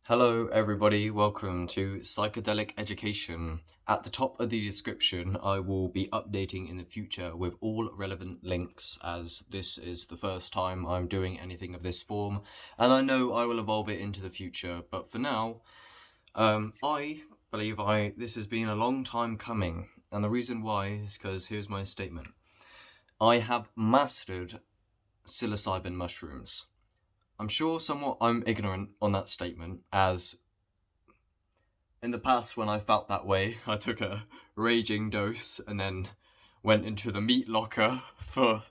Hello everybody, welcome to Psychedelic Education. At the top of the description I will be updating in the future with all relevant links, as this is the first time I'm doing anything of this form, and I know I will evolve it into the future, but for now, I believe this has been a long time coming, and the reason why is because here's my statement. I have mastered psilocybin mushrooms. I'm sure somewhat I'm ignorant on that statement, as in the past when I felt that way, I took a raging dose and then went into the meat locker for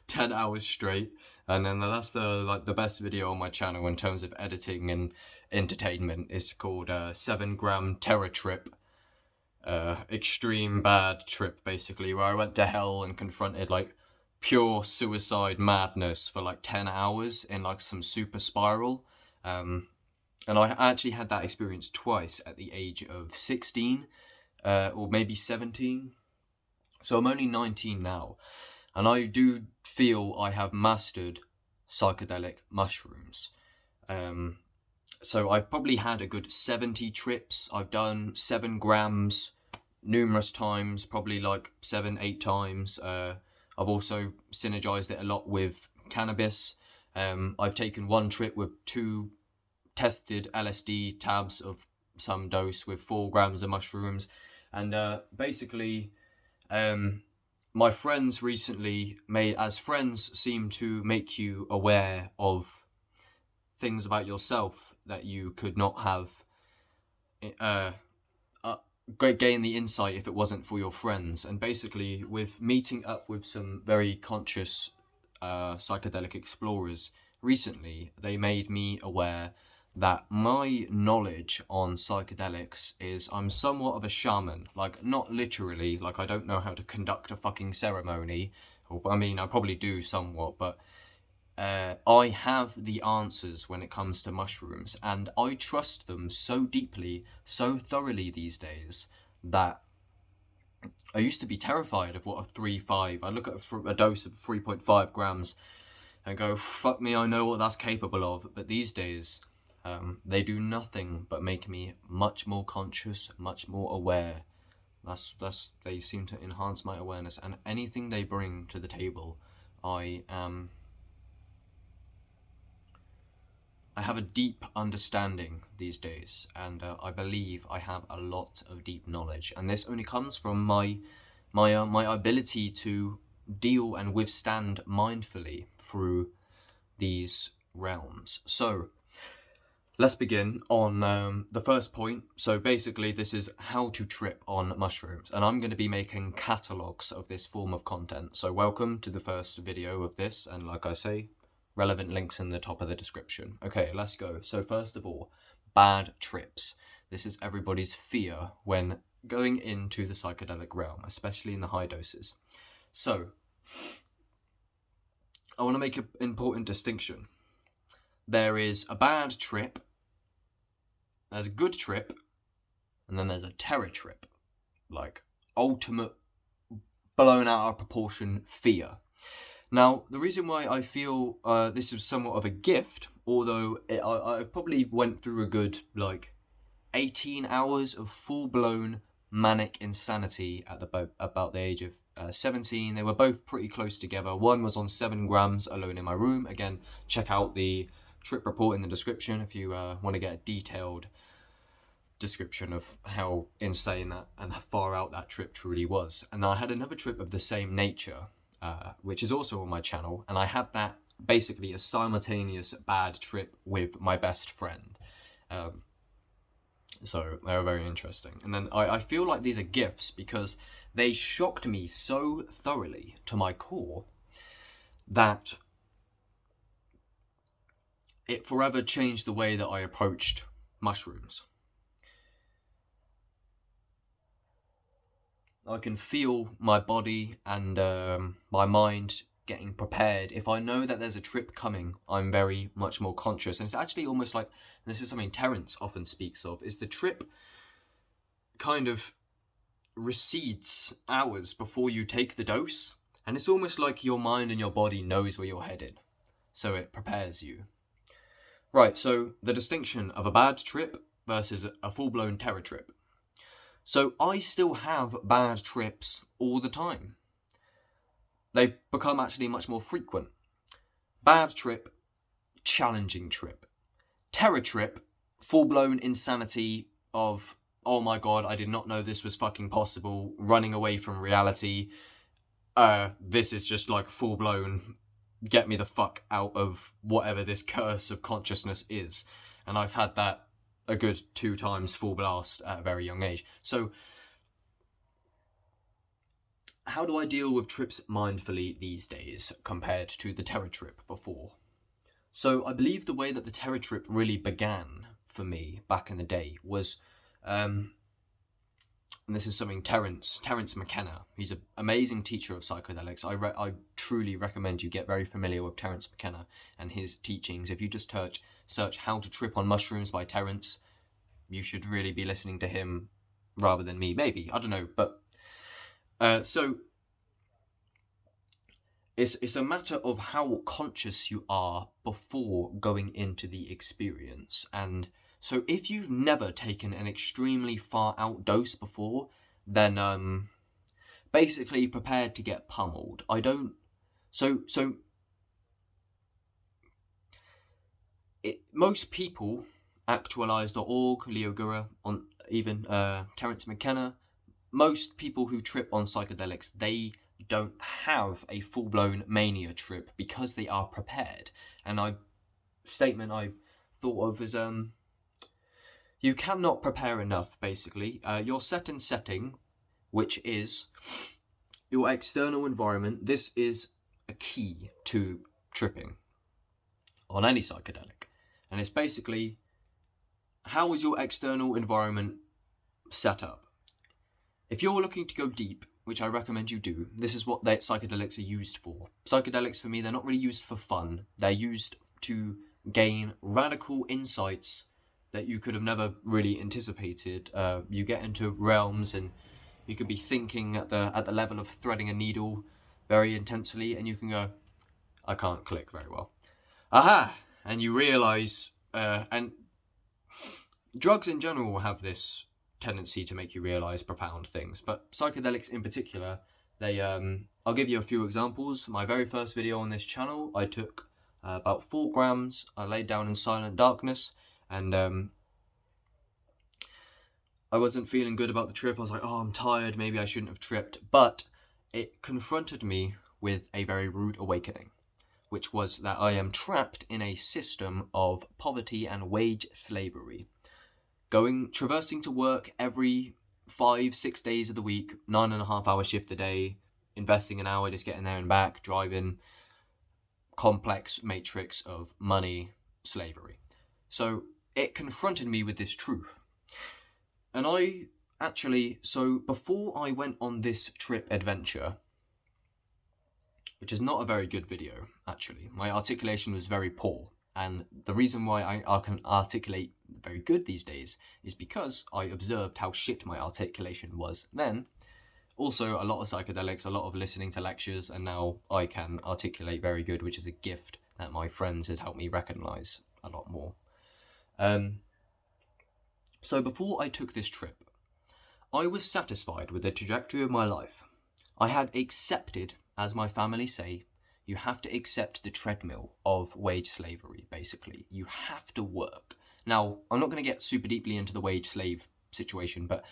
10 hours straight. And then that's the best video on my channel in terms of editing and entertainment. It's called 7 gram terror trip. Extreme bad trip, basically, where I went to hell and confronted like pure suicide madness for like 10 hours in like some super spiral. And I actually had that experience twice at the age of 16, or maybe 17. So I'm only 19 now, and I do feel I have mastered psychedelic mushrooms. So I've probably had a good 70 trips. I've done 7 grams numerous times, probably like 7-8 times. I've also synergized it a lot with cannabis. I've taken one trip with 2 tested LSD tabs of some dose with 4 grams of mushrooms, and basically my friends recently made, as friends seem to make you aware of things about yourself that you could not have gain the insight if it wasn't for your friends. And basically, with meeting up with some very conscious psychedelic explorers recently, they made me aware that my knowledge on psychedelics is I'm somewhat of a shaman. Like, not literally, like I don't know how to conduct a fucking ceremony, or, I mean I probably do somewhat, but I have the answers when it comes to mushrooms, and I trust them so deeply, so thoroughly these days, that I used to be terrified of what a 3-5, I look at a dose of 3.5 grams and go, fuck me, I know what that's capable of. But these days, they do nothing but make me much more conscious, much more aware. They seem to enhance my awareness, and anything they bring to the table, I have a deep understanding these days, and I believe I have a lot of deep knowledge, and this only comes from my ability to deal and withstand mindfully through these realms. So let's begin on the first point. So basically, this is how to trip on mushrooms, and I'm going to be making catalogs of this form of content. So welcome to the first video of this, and like I say, relevant links in the top of the description. Okay, let's go. So first of all, bad trips. This is everybody's fear when going into the psychedelic realm, especially in the high doses. So I want to make an important distinction. There is a bad trip, there's a good trip, and then there's a terror trip. Like, ultimate, blown out of proportion fear. Now, the reason why I feel this is somewhat of a gift, although I probably went through a good, like, 18 hours of full-blown manic insanity at about the age of 17. They were both pretty close together. One was on 7 grams alone in my room. Again, check out the trip report in the description if you want to get a detailed description of how insane that and how far out that trip truly was. And I had another trip of the same nature, which is also on my channel, and I had that basically a simultaneous bad trip with my best friend. So they were very interesting. And then I feel like these are gifts because they shocked me so thoroughly to my core that it forever changed the way that I approached mushrooms. I can feel my body and my mind getting prepared. If I know that there's a trip coming, I'm very much more conscious. And it's actually almost like, and this is something Terence often speaks of, is the trip kind of recedes hours before you take the dose. And it's almost like your mind and your body knows where you're headed, so it prepares you. Right, so the distinction of a bad trip versus a full-blown terror trip. So I still have bad trips all the time. They become actually much more frequent. Bad trip, challenging trip. Terror trip, full-blown insanity of, oh my god, I did not know this was fucking possible, running away from reality. This is just like full-blown, get me the fuck out of whatever this curse of consciousness is. And I've had that a good 2 times full blast at a very young age. So how do I deal with trips mindfully these days compared to the terror trip before? So I believe the way that the terror trip really began for me back in the day was, and this is something Terence McKenna, he's an amazing teacher of psychedelics. I truly recommend you get very familiar with Terence McKenna and his teachings. If you just search How to Trip on Mushrooms by Terence, you should really be listening to him rather than me, maybe, I don't know. But so it's a matter of how conscious you are before going into the experience. And so if you've never taken an extremely far out dose before, then basically prepared to get pummeled. Most people, Actualize.org, Leo Gura, on even Terence McKenna, most people who trip on psychedelics, they don't have a full-blown mania trip because they are prepared. And statement I thought of is you cannot prepare enough, basically. Your setting, which is your external environment, this is a key to tripping on any psychedelic. And it's basically, how is your external environment set up? If you're looking to go deep, which I recommend you do, this is what psychedelics are used for. Psychedelics, for me, they're not really used for fun. They're used to gain radical insights that you could have never really anticipated. You get into realms and you could be thinking at the level of threading a needle very intensely, and you can go, I can't click very well. Aha! And you realise, and drugs in general have this tendency to make you realise profound things, but psychedelics in particular, they I'll give you a few examples. My very first video on this channel, I took about 4 grams, I laid down in silent darkness, and I wasn't feeling good about the trip. I was like, oh, I'm tired, maybe I shouldn't have tripped, but it confronted me with a very rude awakening, which was that I am trapped in a system of poverty and wage slavery. Traversing to work every 5-6 days of the week, 9.5-hour shift a day, investing an hour just getting there and back, driving, complex matrix of money, slavery. So it confronted me with this truth. And so before I went on this trip adventure, which is not a very good video, actually, my articulation was very poor. And the reason why I can articulate very good these days is because I observed how shit my articulation was then. Also, a lot of psychedelics, a lot of listening to lectures, and now I can articulate very good, which is a gift that my friends has helped me recognize a lot more. So before I took this trip, I was satisfied with the trajectory of my life. I had accepted, as my family say, you have to accept the treadmill of wage slavery, basically. You have to work. Now, I'm not going to get super deeply into the wage slave situation, but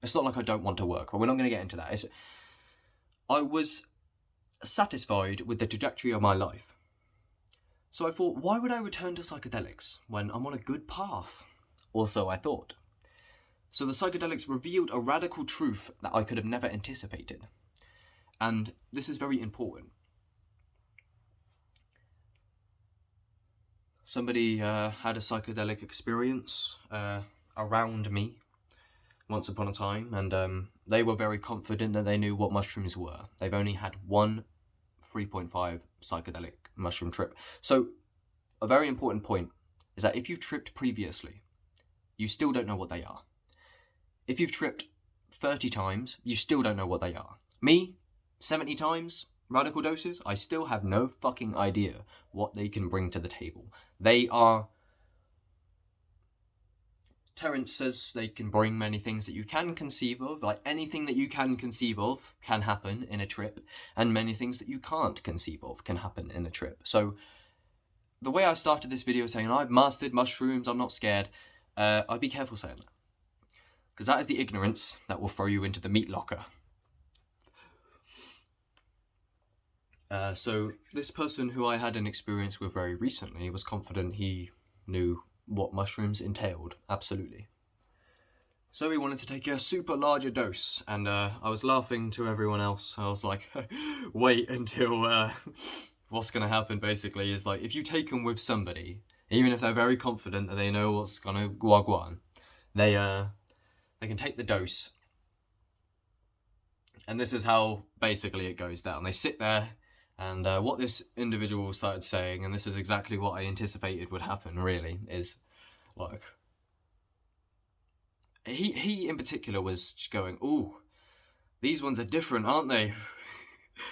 it's not like I don't want to work, but we're not going to get into that. I was satisfied with the trajectory of my life. So I thought, why would I return to psychedelics when I'm on a good path? Or so I thought. So the psychedelics revealed a radical truth that I could have never anticipated. And this is very important. Somebody had a psychedelic experience around me once upon a time, and they were very confident that they knew what mushrooms were. They've only had one 3.5 psychedelic mushroom trip. So a very important point is that if you've tripped previously, you still don't know what they are. If you've tripped 30 times, you still don't know what they are. Me, 70 times, radical doses, I still have no fucking idea what they can bring to the table. They are... Terence says they can bring many things that you can conceive of, like anything that you can conceive of can happen in a trip, and many things that you can't conceive of can happen in a trip. So the way I started this video saying I've mastered mushrooms, I'm not scared, I'd be careful saying that, because that is the ignorance that will throw you into the meat locker. So this person who I had an experience with very recently was confident he knew what mushrooms entailed, absolutely. So he wanted to take a super larger dose, and I was laughing to everyone else. I was like, wait until what's going to happen basically is like, if you take them with somebody, even if they're very confident that they know what's going to go on, they can take the dose. And this is how basically it goes down. They sit there, and what this individual started saying, and this is exactly what I anticipated would happen really, is like, he in particular was going, ooh, these ones are different, aren't they?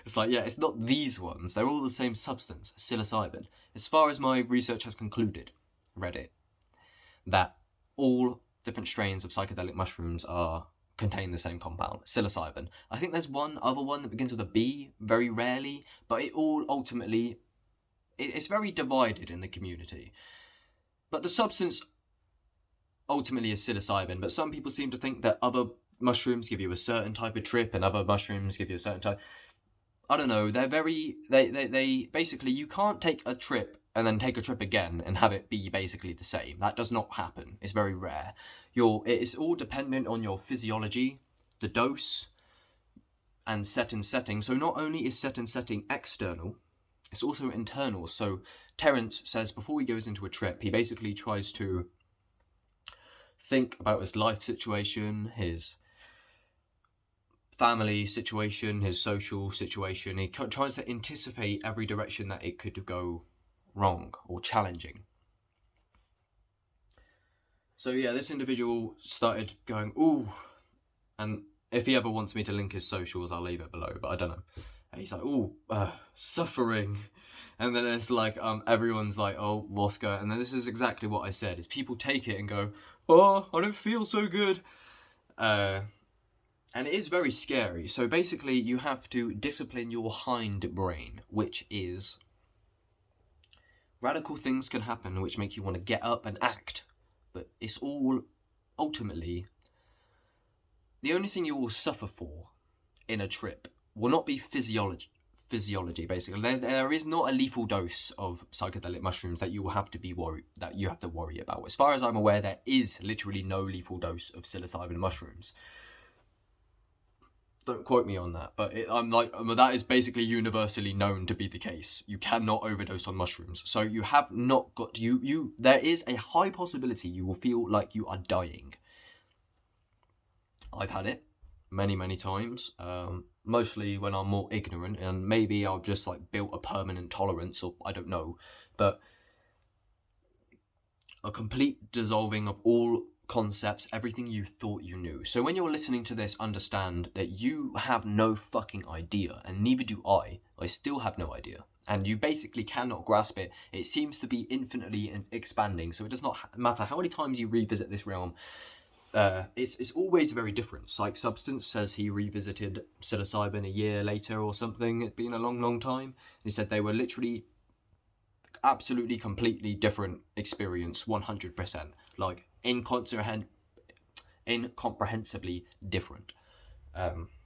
It's like, yeah, it's not these ones. They're all the same substance, psilocybin. As far as my research has concluded, Reddit, that all different strains of psychedelic mushrooms contain the same compound, psilocybin. I think there's one other one that begins with a B, very rarely, but it all ultimately, it's very divided in the community. But the substance ultimately is psilocybin, but some people seem to think that other mushrooms give you a certain type of trip and other mushrooms give you a certain type. I don't know, they basically, you can't take a trip and then take a trip again and have it be basically the same. That does not happen. It's very rare. It's all dependent on your physiology, the dose, and set and setting. So not only is set and setting external, it's also internal. So Terence says before he goes into a trip, he basically tries to think about his life situation, his family situation, his social situation. He tries to anticipate every direction that it could go wrong or challenging. So yeah, this individual started going, ooh, and if he ever wants me to link his socials, I'll leave it below, but I don't know. And he's like, ooh, suffering. And then it's like, everyone's like, oh, what's going on? And then this is exactly what I said, is people take it and go, oh, I don't feel so good. And it is very scary. So basically, you have to discipline your hindbrain, which is radical things can happen which make you want to get up and act. But it's all, ultimately, the only thing you will suffer for in a trip will not be physiology basically. There is not a lethal dose of psychedelic mushrooms that you will have to worry about. As far as I'm aware, there is literally no lethal dose of psilocybin mushrooms. Don't quote me on that, but that is basically universally known to be the case. You cannot overdose on mushrooms. So you have not got there is a high possibility you will feel like you are dying. I've had it many times, mostly when I'm more ignorant, and maybe I've just like built a permanent tolerance, or I don't know, but a complete dissolving of all concepts, everything you thought you knew. So when you're listening to this, understand that you have no fucking idea, and neither do I. I still have no idea, and you basically cannot grasp it. It seems to be infinitely expanding, so it does not matter how many times you revisit this realm. It's always very different. Psych Substance says he revisited psilocybin a year later or something. It'd been a long time. He said they were literally absolutely completely different experience, 100%, like incomprehensibly different.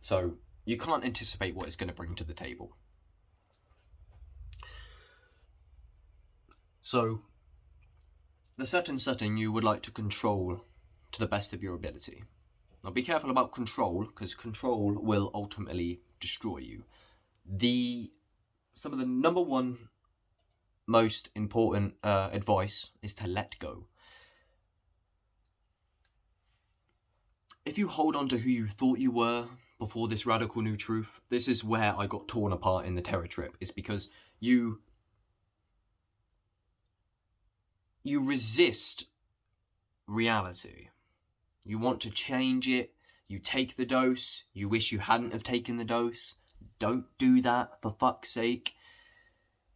So you can't anticipate what it's going to bring to the table. So the certain setting you would like to control to the best of your ability. Now be careful about control, because control will ultimately destroy you. Some of the number one most important advice is to let go. If you hold on to who you thought you were before this radical new truth, this is where I got torn apart in the terror trip. It's because you resist reality. You want to change it. You take the dose. You wish you hadn't have taken the dose. Don't do that, for fuck's sake.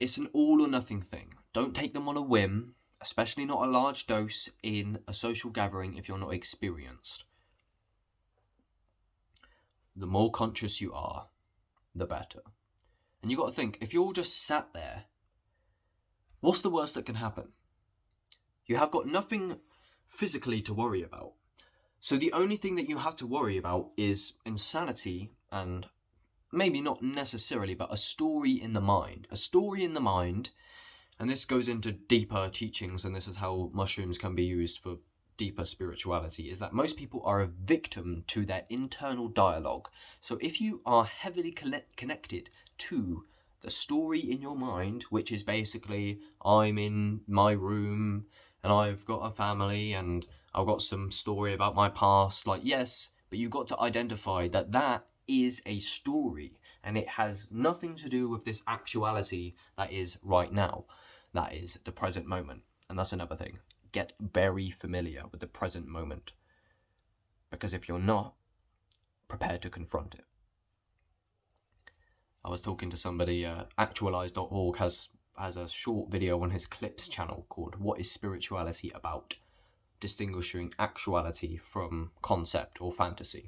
It's an all or nothing thing. Don't take them on a whim, especially not a large dose in a social gathering if you're not experienced. The more conscious you are, the better. And you got to think, if you're just sat there, what's the worst that can happen? You have got nothing physically to worry about. So the only thing that you have to worry about is insanity, and maybe not necessarily, but a story in the mind. A story in the mind, and this goes into deeper teachings, and this is how mushrooms can be used for deeper spirituality, is that most people are a victim to their internal dialogue. So if you are heavily connected to the story in your mind, which is basically, I'm in my room and I've got a family and I've got some story about my past, like, yes, but you've got to identify that that is a story and it has nothing to do with this actuality that is right now. That is the present moment. And that's another thing. Get very familiar with the present moment. Because if you're not, prepare to confront it. I was talking to somebody, actualize.org has a short video on his Clips channel called What is Spirituality About? Distinguishing actuality from concept or fantasy.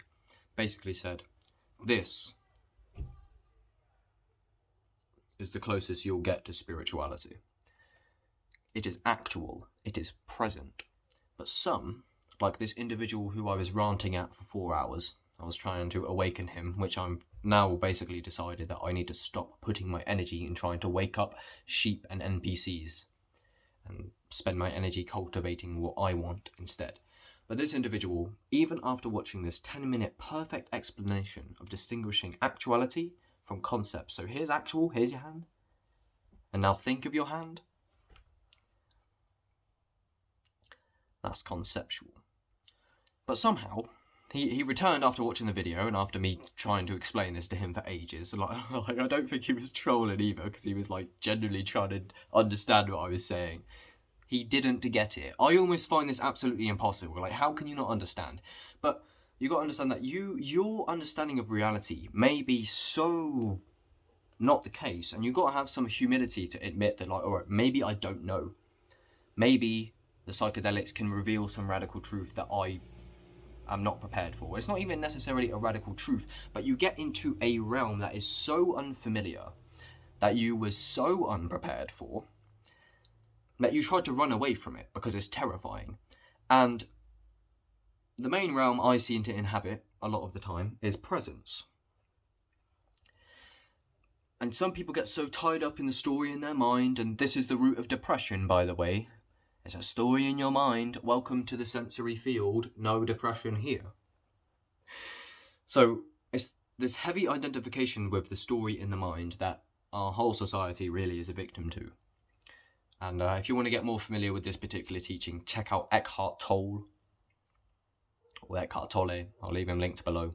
Basically said, this is the closest you'll get to spirituality. It is actual, it is present. But some, like this individual who I was ranting at for 4 hours, I was trying to awaken him, which I'm now basically decided that I need to stop putting my energy in trying to wake up sheep and NPCs and spend my energy cultivating what I want instead. But this individual, even after watching this 10-minute perfect explanation of distinguishing actuality from concept, so here's actual, here's your hand, and now think of your hand, that's conceptual. But somehow, he returned after watching the video and after me trying to explain this to him for ages. Like I don't think he was trolling either, because he was like genuinely trying to understand what I was saying. He didn't get it. I almost find this absolutely impossible. Like, how can you not understand? But you got to understand that your understanding of reality may be so not the case, and you got to have some humility to admit that, like, alright, maybe I don't know. Maybe the psychedelics can reveal some radical truth that I'm not prepared for. It's not even necessarily a radical truth, but you get into a realm that is so unfamiliar, that you were so unprepared for, that you tried to run away from it because it's terrifying. And the main realm I seem to inhabit a lot of the time is presence. And some people get so tied up in the story in their mind, and this is the root of depression, by the way. It's a story in your mind. Welcome to the sensory field. No depression here. So it's this heavy identification with the story in the mind that our whole society really is a victim to. And if you want to get more familiar with this particular teaching, check out Eckhart Tolle, or Eckhart Tolle. I'll leave him linked below.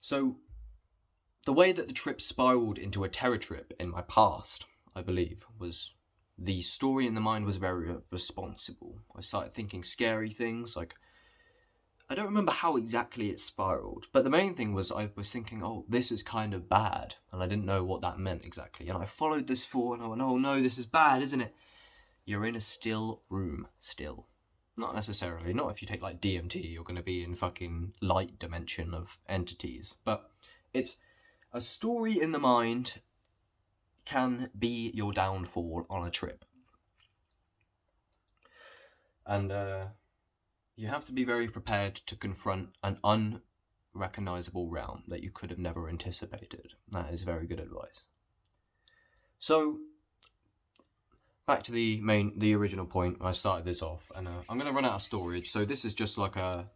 So the way that the trip spiraled into a terror trip in my past, I believe, was the story in the mind was very responsible. I started thinking scary things, like, I don't remember how exactly it spiraled, but the main thing was I was thinking, oh, this is kind of bad, and I didn't know what that meant exactly, and I followed this thought, and I went, oh no, this is bad, isn't it? You're in a still room, still. Not necessarily, not if you take like DMT, you're going to be in fucking light dimension of entities, but it's a story in the mind can be your downfall on a trip. And you have to be very prepared to confront an unrecognizable realm that you could have never anticipated. That is very good advice. So, back to the original point. I started this off, and I'm going to run out of storage, so this is just like a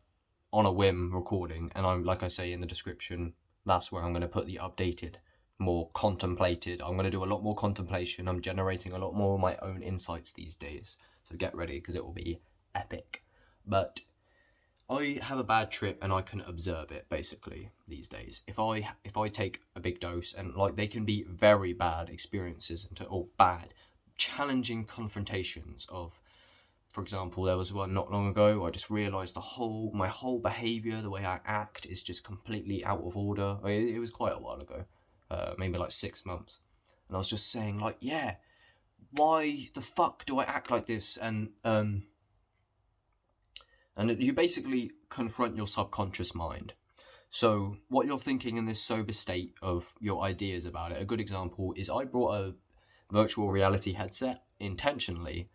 on a whim recording, and I'm, like I say in the description, that's where I'm going to put the updated, more contemplated. I'm going to do a lot more contemplation. I'm generating a lot more of my own insights these days, so get ready, because it will be epic. But I have a bad trip and I can observe it basically these days. If I take a big dose, and like they can be very bad experiences or bad challenging confrontations of For example, there was one not long ago where I just realised my whole behaviour, the way I act, is just completely out of order. I mean, it was quite a while ago, maybe like 6 months, and I was just saying like, yeah, why the fuck do I act like this? And you basically confront your subconscious mind. So what you're thinking in this sober state of your ideas about it. A good example is I brought a virtual reality headset intentionally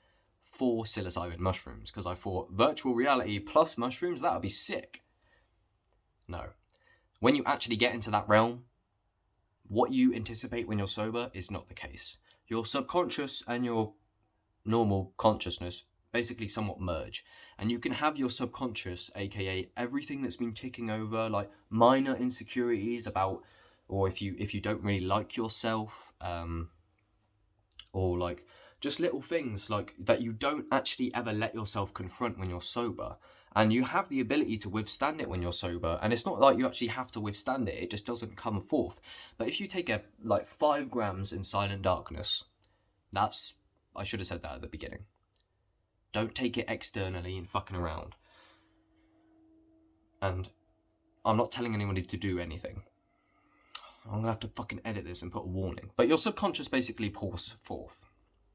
for psilocybin mushrooms because I thought virtual reality plus mushrooms, that would be sick. No. When you actually get into that realm, what you anticipate when you're sober is not the case. Your subconscious and your normal consciousness basically somewhat merge, and you can have your subconscious, aka everything that's been ticking over, like minor insecurities about, or if you don't really like yourself, or like just little things like that you don't actually ever let yourself confront when you're sober, and you have the ability to withstand it when you're sober, and it's not like you actually have to withstand it, it just doesn't come forth. But if you take a like 5 grams in silent darkness, that's, I should have said that at the beginning, don't take it externally and fucking around. And I'm not telling anybody to do anything. I'm gonna have to fucking edit this and put a warning. But your subconscious basically pours forth.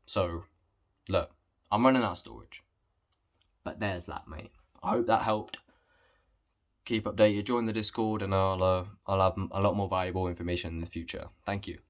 So, look, I'm running out of storage. But there's that, mate. I hope that helped. Keep updated, join the Discord, and I'll have a lot more valuable information in the future. Thank you.